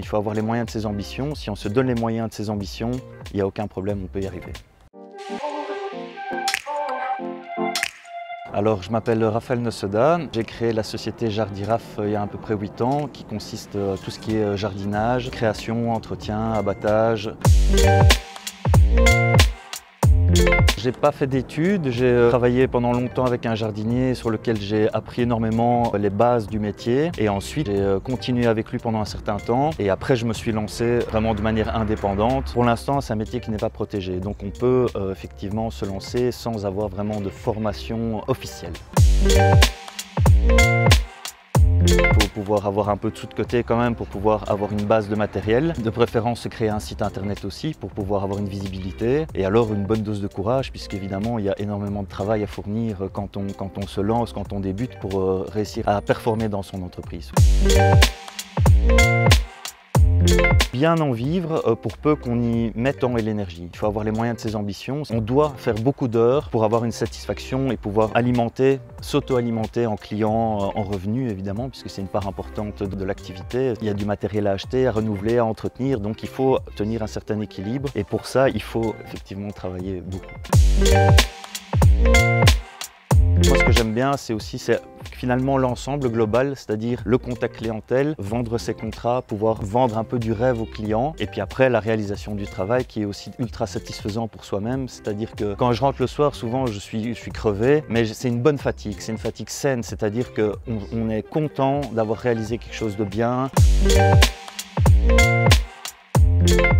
Il faut avoir les moyens de ses ambitions. Si on se donne les moyens de ses ambitions, il n'y a aucun problème, on peut y arriver. Alors, je m'appelle Raphaël Nossoda. J'ai créé la société Jardiraf il y a à peu près 8 ans, qui consiste en tout ce qui est jardinage, création, entretien, abattage. J'ai pas fait d'études, j'ai travaillé pendant longtemps avec un jardinier sur lequel j'ai appris énormément les bases du métier et ensuite j'ai continué avec lui pendant un certain temps et après je me suis lancé vraiment de manière indépendante. Pour l'instant c'est un métier qui n'est pas protégé, donc on peut effectivement se lancer sans avoir vraiment de formation officielle. Il faut pouvoir avoir un peu de sous de côté quand même pour pouvoir avoir une base de matériel. De préférence se créer un site internet aussi pour pouvoir avoir une visibilité. Et alors une bonne dose de courage puisqu'évidemment il y a énormément de travail à fournir quand on se lance, quand on débute pour réussir à performer dans son entreprise. Bien en vivre pour peu qu'on y mette temps et l'énergie. Il faut avoir les moyens de ses ambitions. On doit faire beaucoup d'heures pour avoir une satisfaction et pouvoir alimenter, s'auto-alimenter en clients, en revenus évidemment, puisque c'est une part importante de l'activité. Il y a du matériel à acheter, à renouveler, à entretenir, donc il faut tenir un certain équilibre et pour ça, il faut effectivement travailler beaucoup. Moi, ce que j'aime bien, c'est finalement l'ensemble global, c'est-à-dire le contact clientèle, vendre ses contrats, pouvoir vendre un peu du rêve aux clients et puis après la réalisation du travail qui est aussi ultra satisfaisant pour soi-même, c'est-à-dire que quand je rentre le soir, souvent je suis crevé, mais c'est une bonne fatigue, c'est une fatigue saine, c'est-à-dire qu'on est content d'avoir réalisé quelque chose de bien.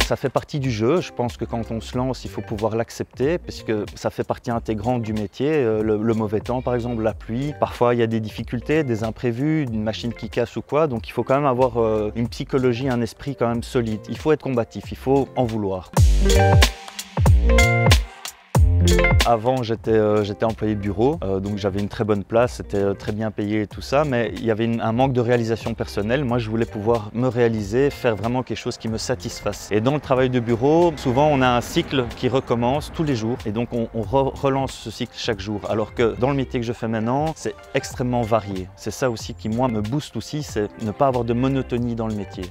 Ça fait partie du jeu, je pense que quand on se lance, il faut pouvoir l'accepter parce que ça fait partie intégrante du métier, le mauvais temps par exemple, la pluie. Parfois il y a des difficultés, des imprévus, une machine qui casse ou quoi, donc il faut quand même avoir une psychologie, un esprit quand même solide. Il faut être combatif, il faut en vouloir. Avant, j'étais employé de bureau, donc j'avais une très bonne place, c'était très bien payé et tout ça, mais il y avait un manque de réalisation personnelle. Moi, je voulais pouvoir me réaliser, faire vraiment quelque chose qui me satisfasse. Et dans le travail de bureau, souvent, on a un cycle qui recommence tous les jours, et donc on relance ce cycle chaque jour. Alors que dans le métier que je fais maintenant, c'est extrêmement varié. C'est ça aussi qui, moi, me booste aussi, c'est ne pas avoir de monotonie dans le métier.